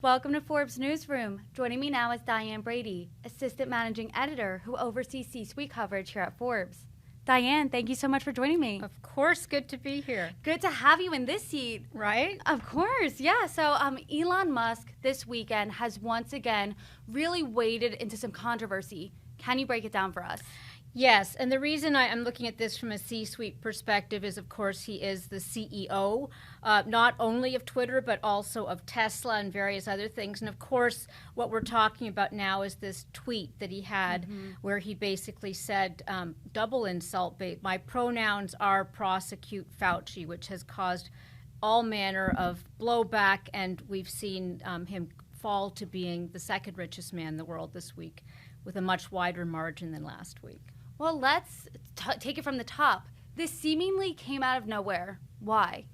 Welcome to Forbes Newsroom. Joining me now is Diane Brady, Assistant Managing Editor who oversees C-Suite coverage here at Forbes. Diane, thank you so much for joining me. Of course, good to be here. Good to have you in this seat. Right? Of course, yeah. So Elon Musk this weekend has once again really waded into some controversy. Can you break it down for us? Yes, and the reason I'm looking at this from a C-suite perspective is, of course, he is the CEO, not only of Twitter, but also of Tesla and various other things. And, of course, what we're talking about now is this tweet that he had where he basically said, double insult, my pronouns are prosecute Fauci, which has caused all manner of blowback, and we've seen him fall to being the second richest man in the world this week with a much wider margin than last week. Well, let's take it from the top. This seemingly came out of nowhere. Why?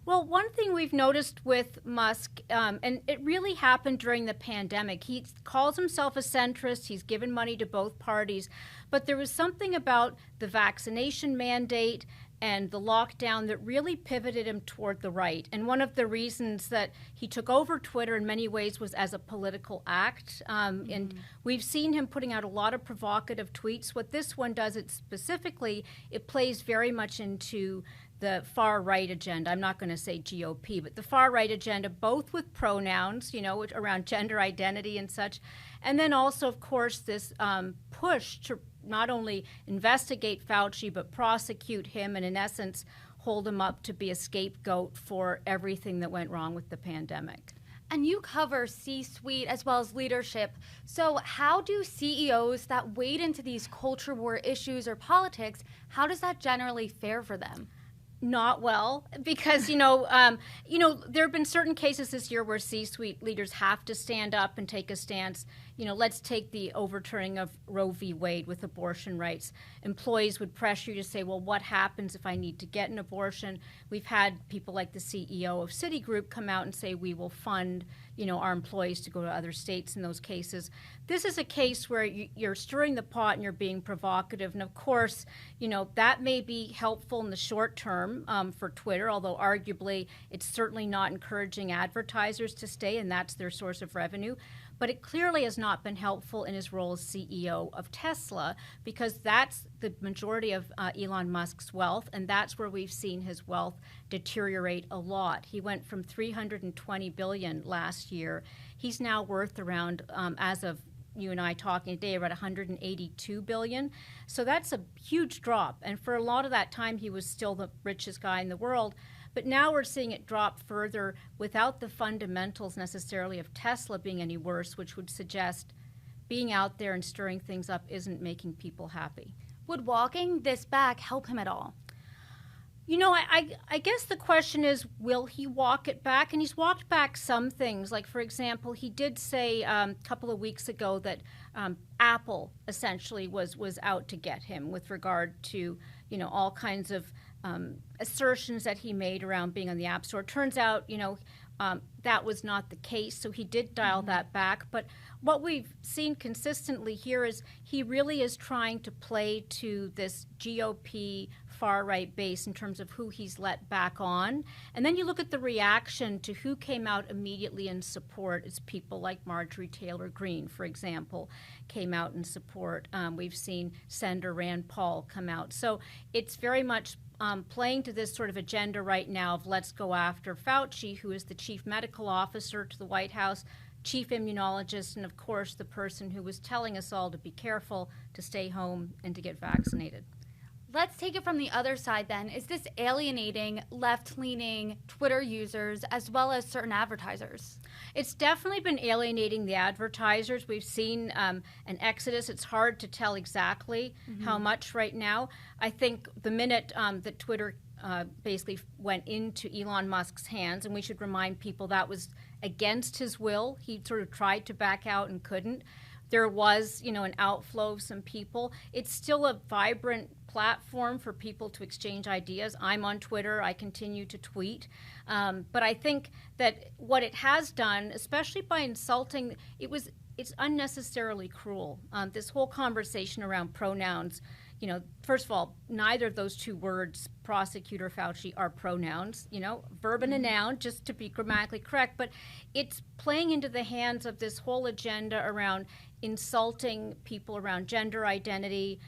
Well, one thing we've noticed with Musk, and it really happened during the pandemic, he calls himself a centrist, he's given money to both parties, but there was something about the vaccination mandate and the lockdown that really pivoted him toward the right. And one of the reasons that he took over Twitter in many ways was as a political act. And we've seen him putting out a lot of provocative tweets. What this one does, it plays very much into the far right agenda. I'm not going to say GOP, but the far right agenda, both with pronouns, around gender identity and such. And then also, of course, this push to not only investigate Fauci, but prosecute him and, in essence, hold him up to be a scapegoat for everything that went wrong with the pandemic. And you cover C-suite as well as leadership. So how do CEOs that wade into these culture war issues or politics, how does that generally fare for them? Not well, because, there have been certain cases this year where C-suite leaders have to stand up and take a stance. Let's take the overturning of Roe v. Wade with abortion rights. Employees would pressure you to say, well, what happens if I need to get an abortion? We've had people like the CEO of Citigroup come out and say we will fund, our employees to go to other states in those cases. This is a case where you're stirring the pot and you're being provocative. And of course, that may be helpful in the short term for Twitter, although arguably it's certainly not encouraging advertisers to stay, and that's their source of revenue. But it clearly has not been helpful in his role as CEO of Tesla, because that's the majority of Elon Musk's wealth, and that's where we've seen his wealth deteriorate a lot. He went from $320 billion last year. He's now worth around, as of you and I talking today, about $182 billion. So that's a huge drop. And for a lot of that time, he was still the richest guy in the world. But now we're seeing it drop further without the fundamentals necessarily of Tesla being any worse, which would suggest being out there and stirring things up isn't making people happy. Would walking this back help him at all? I guess the question is, will he walk it back? And he's walked back some things. Like, for example, he did say a couple of weeks ago that Apple essentially was out to get him with regard to, all kinds of assertions that he made around being on the App Store. Turns out, that was not the case, so he did dial that back. But what we've seen consistently here is he really is trying to play to this GOP far-right base in terms of who he's let back on. And then you look at the reaction to who came out immediately in support. It's people like Marjorie Taylor Greene, for example, came out in support. We've seen Senator Rand Paul come out. So it's very much playing to this sort of agenda right now of let's go after Fauci, who is the chief medical officer to the White House, chief immunologist, and of course the person who was telling us all to be careful, to stay home, and to get vaccinated. Let's take it from the other side then. Is this alienating left-leaning Twitter users as well as certain advertisers? It's definitely been alienating the advertisers. We've seen an exodus. It's hard to tell exactly how much right now. I think the minute that Twitter basically went into Elon Musk's hands, and we should remind people that was against his will. He sort of tried to back out and couldn't. There was, an outflow of some people. It's still a vibrant platform for people to exchange ideas. I'm on Twitter. I continue to tweet. But I think that what it has done, especially by insulting, it's unnecessarily cruel. This whole conversation around pronouns, first of all, neither of those two words, prosecutor, Fauci, are pronouns, verb and a noun, just to be grammatically correct. But it's playing into the hands of this whole agenda around insulting people around gender identity,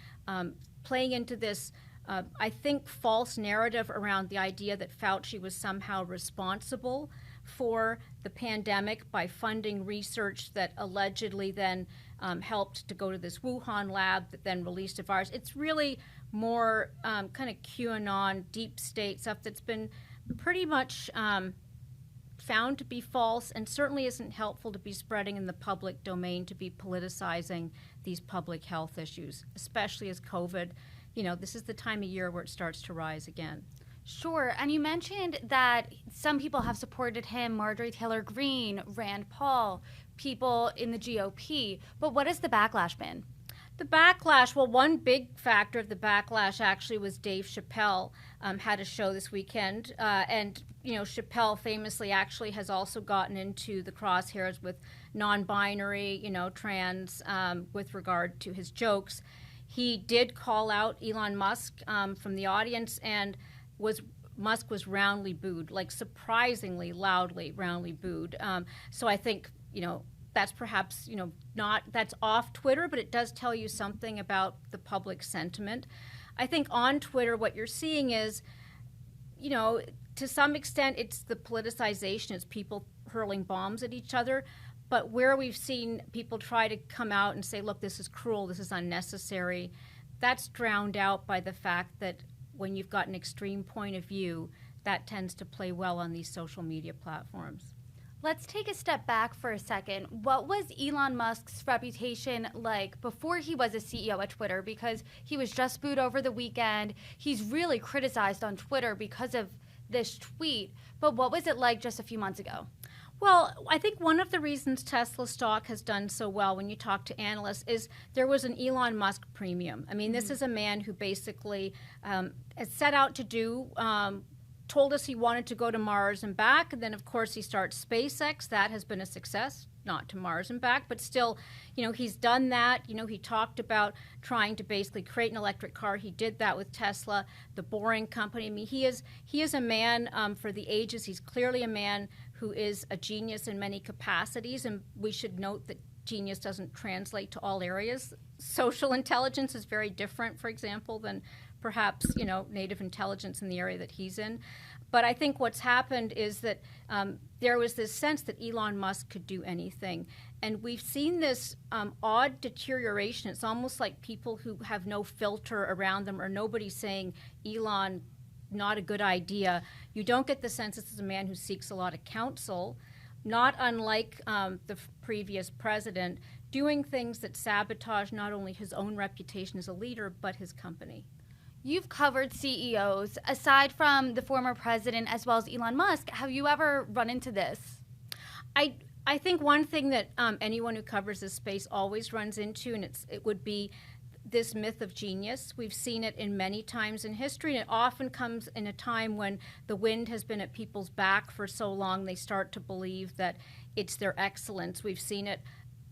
playing into this, I think, false narrative around the idea that Fauci was somehow responsible for the pandemic by funding research that allegedly then helped to go to this Wuhan lab that then released a virus. It's really more kind of QAnon, deep state stuff that's been pretty much found to be false, and certainly isn't helpful to be spreading in the public domain, to be politicizing these public health issues, especially as COVID, this is the time of year where it starts to rise again. Sure, and you mentioned that some people have supported him, Marjorie Taylor Greene, Rand Paul, people in the GOP, but what has the backlash been? The backlash, well, one big factor of the backlash actually was Dave Chappelle had a show this weekend, and Chappelle famously actually has also gotten into the crosshairs with non-binary, trans, with regard to his jokes. He did call out Elon Musk from the audience, and Musk was roundly booed, like surprisingly loudly, roundly booed. So I think, that's perhaps, that's off Twitter, but it does tell you something about the public sentiment. I think on Twitter, what you're seeing is, to some extent, it's the politicization, it's people hurling bombs at each other. But where we've seen people try to come out and say, look, this is cruel, this is unnecessary, that's drowned out by the fact that when you've got an extreme point of view, that tends to play well on these social media platforms. Let's take a step back for a second. What was Elon Musk's reputation like before he was a CEO at Twitter? Because he was just booed over the weekend. He's really criticized on Twitter because of this tweet. But what was it like just a few months ago? Well, I think one of the reasons Tesla stock has done so well when you talk to analysts is there was an Elon Musk premium. I mean, this is a man who basically has set out to do, told us he wanted to go to Mars and back, and then, of course, he starts SpaceX. That has been a success, not to Mars and back, but still, he's done that. He talked about trying to basically create an electric car. He did that with Tesla, the Boring Company. I mean, he is a man for the ages. He's clearly a man who is a genius in many capacities, and we should note that genius doesn't translate to all areas. Social intelligence is very different, for example, than perhaps, native intelligence in the area that he's in. But I think what's happened is that there was this sense that Elon Musk could do anything. And we've seen this odd deterioration. It's almost like people who have no filter around them, or nobody saying, Elon, not a good idea. You don't get the sense this is a man who seeks a lot of counsel, not unlike the previous president, doing things that sabotage not only his own reputation as a leader, but his company. You've covered CEOs. Aside from the former president as well as Elon Musk, have you ever run into this? I think one thing that anyone who covers this space always runs into, and it would be this myth of genius. We've seen it in many times in history, and it often comes in a time when the wind has been at people's back for so long they start to believe that it's their excellence. We've seen it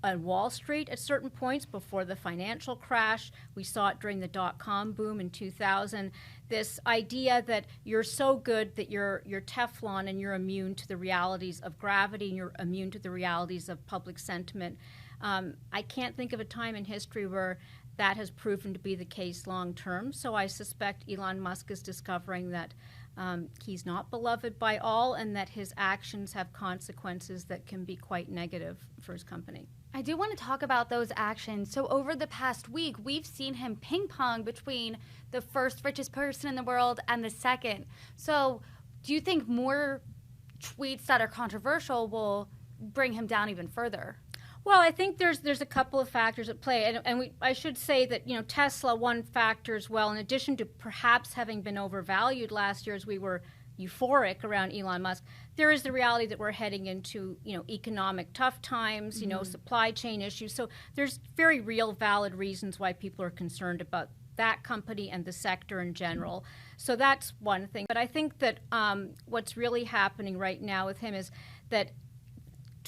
on Wall Street at certain points before the financial crash. We saw it during the dot-com boom in 2000. This idea that you're so good that you're Teflon and you're immune to the realities of gravity and you're immune to the realities of public sentiment. I can't think of a time in history where that has proven to be the case long term. So I suspect Elon Musk is discovering that he's not beloved by all, and that his actions have consequences that can be quite negative for his company. I do want to talk about those actions. So over the past week, we've seen him ping pong between the first richest person in the world and the second. So do you think more tweets that are controversial will bring him down even further? Well, I think there's a couple of factors at play, and I should say that Tesla, one factor as well, in addition to perhaps having been overvalued last year as we were euphoric around Elon Musk, there is the reality that we're heading into economic tough times, supply chain issues. So there's very real, valid reasons why people are concerned about that company and the sector in general. So that's one thing. But I think that what's really happening right now with him is that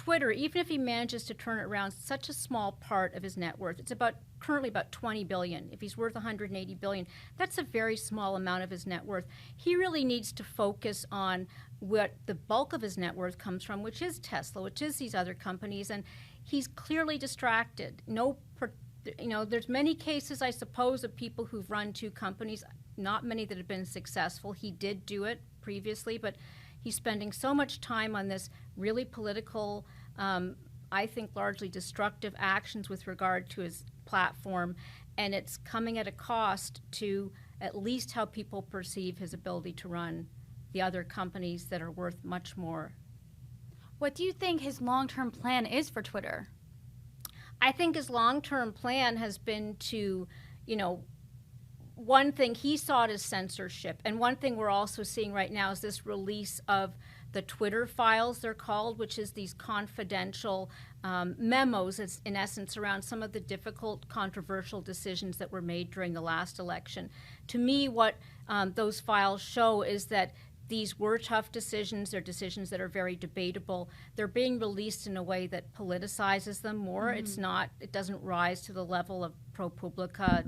Twitter, even if he manages to turn it around, such a small part of his net worth. It's currently about 20 billion. If he's worth 180 billion, that's a very small amount of his net worth. He really needs to focus on what the bulk of his net worth comes from, which is Tesla, which is these other companies, and he's clearly distracted. There's many cases, I suppose, of people who've run two companies, not many that have been successful. He did do it previously, but he's spending so much time on this really political, I think largely destructive actions with regard to his platform, and it's coming at a cost to at least how people perceive his ability to run the other companies that are worth much more. What do you think his long-term plan is for Twitter? I think his long-term plan has been to, one thing he saw it as censorship, and one thing we're also seeing right now is this release of the Twitter files, they're called, which is these confidential memos, in essence, around some of the difficult, controversial decisions that were made during the last election. To me, what those files show is that these were tough decisions. They're decisions that are very debatable. They're being released in a way that politicizes them more. Mm-hmm. It doesn't rise to the level of ProPublica,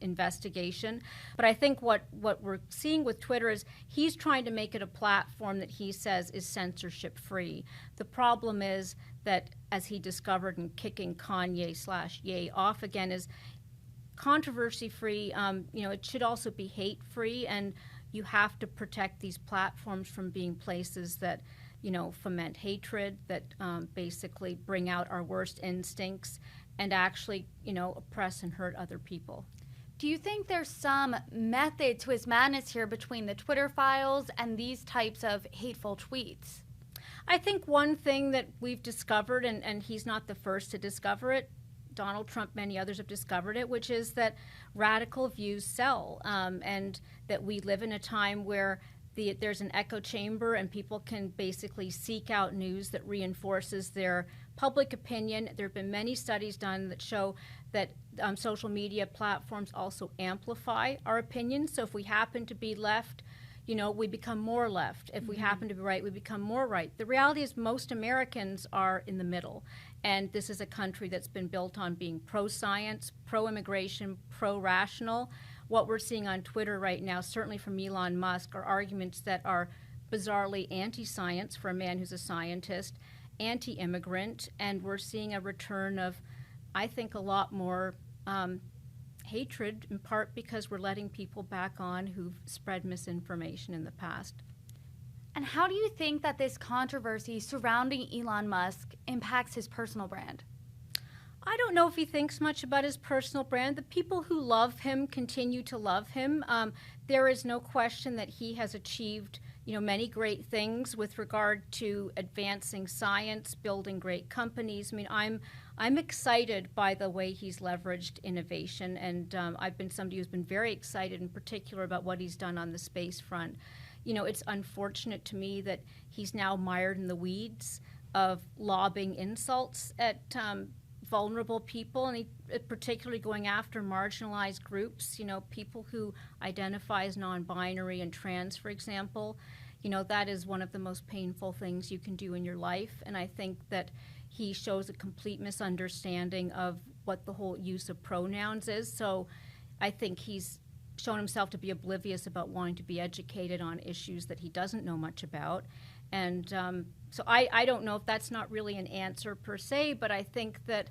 investigation. But I think what we're seeing with Twitter is he's trying to make it a platform that he says is censorship free. The problem is that, as he discovered in kicking Kanye/Ye off again, is controversy free. It should also be hate free, and you have to protect these platforms from being places that, foment hatred, that basically bring out our worst instincts and actually, oppress and hurt other people. Do you think there's some method to his madness here between the Twitter files and these types of hateful tweets? I think one thing that we've discovered, and he's not the first to discover it, Donald Trump, many others have discovered it, which is that radical views sell, and that we live in a time where there's an echo chamber and people can basically seek out news that reinforces their public opinion. There have been many studies done that show that social media platforms also amplify our opinions. So if we happen to be left, we become more left. If we happen to be right, we become more right. The reality is most Americans are in the middle. And this is a country that's been built on being pro-science, pro-immigration, pro-rational. What we're seeing on Twitter right now, certainly from Elon Musk, are arguments that are bizarrely anti-science for a man who's a scientist, anti-immigrant, and we're seeing a return of, I think, a lot more hatred, in part because we're letting people back on who've spread misinformation in the past. And how do you think that this controversy surrounding Elon Musk impacts his personal brand? I don't know if he thinks much about his personal brand. The people who love him continue to love him. There is no question that he has achieved, many great things with regard to advancing science, building great companies. I mean, I'm excited by the way he's leveraged innovation, and I've been somebody who's been very excited in particular about what he's done on the space front. It's unfortunate to me that he's now mired in the weeds of lobbing insults at vulnerable people, and particularly going after marginalized groups, people who identify as non-binary and trans, for example. That is one of the most painful things you can do in your life, and I think that he shows a complete misunderstanding of what the whole use of pronouns is. So I think he's shown himself to be oblivious about wanting to be educated on issues that he doesn't know much about. And so I don't know if that's not really an answer per se, but I think that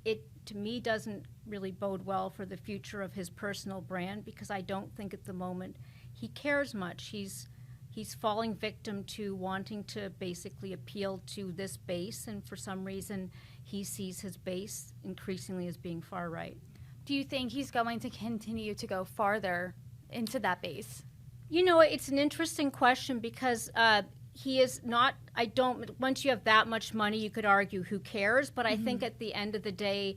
it, to me, doesn't really bode well for the future of his personal brand, because I don't think at the moment he cares much. He's falling victim to wanting to basically appeal to this base, and for some reason he sees his base increasingly as being far right. Do you think he's going to continue to go farther into that base? It's an interesting question, because he is not, once you have that much money, you could argue who cares, but I think at the end of the day,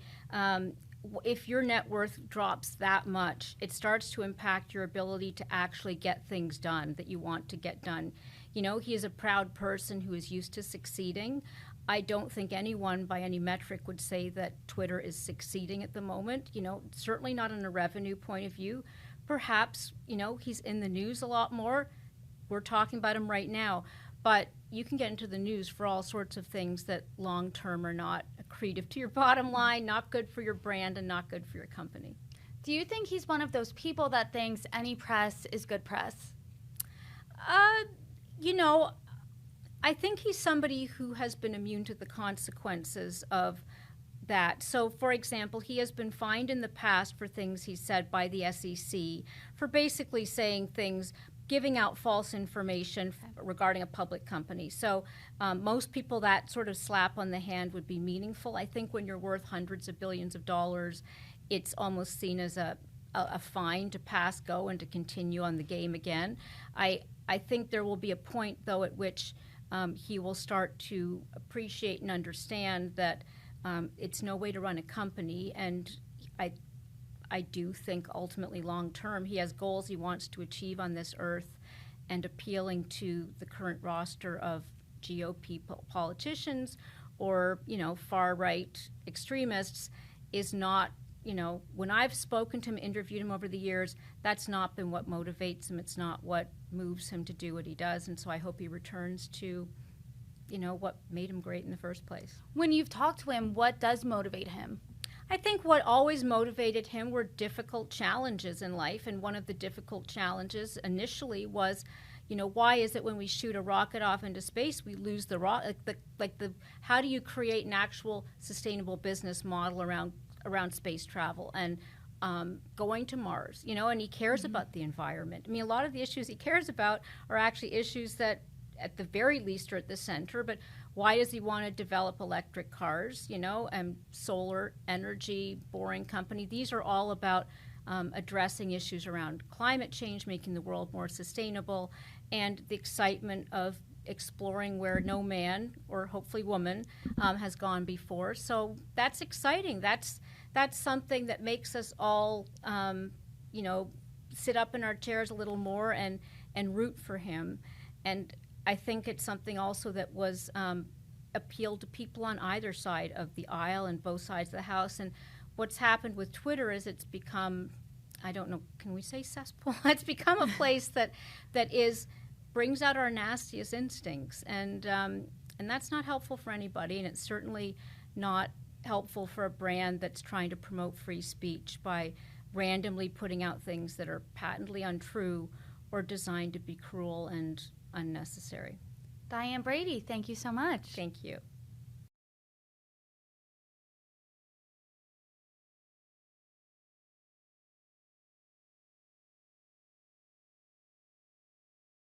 if your net worth drops that much, it starts to impact your ability to actually get things done that you want to get done. He is a proud person who is used to succeeding. I don't think anyone by any metric would say that Twitter is succeeding at the moment, certainly not in a revenue point of view. Perhaps, he's in the news a lot more. We're talking about him right now. but you can get into the news for all sorts of things that long term are not accretive to your bottom line, not good for your brand, and not good for your company. Do you think he's one of those people that thinks any press is good press? You know, I think he's somebody who has been immune to the consequences of that. So, for example, he has been fined in the past for things he said by the SEC for basically saying things, giving out false information regarding a public company. So most people, that sort of slap on the hand would be meaningful. I think when you're worth hundreds of billions of dollars, it's almost seen as a fine to pass go and to continue on the game again. I think there will be a point, though, at which he will start to appreciate and understand that it's no way to run a company, and I do think ultimately long term he has goals he wants to achieve on this earth, and appealing to the current roster of GOP politicians or, you know, far right extremists is not, you know, when I've spoken to him, interviewed him over the years, that's not been what motivates him. It's not what moves him to do what he does. And so I hope he returns to, you know, what made him great in the first place. When you've talked to him, what does motivate him? I think what always motivated him were difficult challenges in life. And one of the difficult challenges initially was, you know, why is it when we shoot a rocket off into space, we lose the rocket? How do you create an actual sustainable business model around space travel and going to Mars, you know, and he cares about the environment. I mean, a lot of the issues he cares about are actually issues that at the very least are at the center, but why does he want to develop electric cars, you know, and solar energy, boring company? These are all about addressing issues around climate change, making the world more sustainable, and the excitement of exploring where no man, or hopefully woman, has gone before. So that's exciting. That's something that makes us all, you know, sit up in our chairs a little more and root for him. And I think it's something also that was appealed to people on either side of the aisle and both sides of the House. And what's happened with Twitter is it's become, I don't know, can we say cesspool? It's become a place that brings out our nastiest instincts, and that's not helpful for anybody, and it's certainly not helpful for a brand that's trying to promote free speech by randomly putting out things that are patently untrue or designed to be cruel and unnecessary. Diane Brady, thank you so much. Thank you.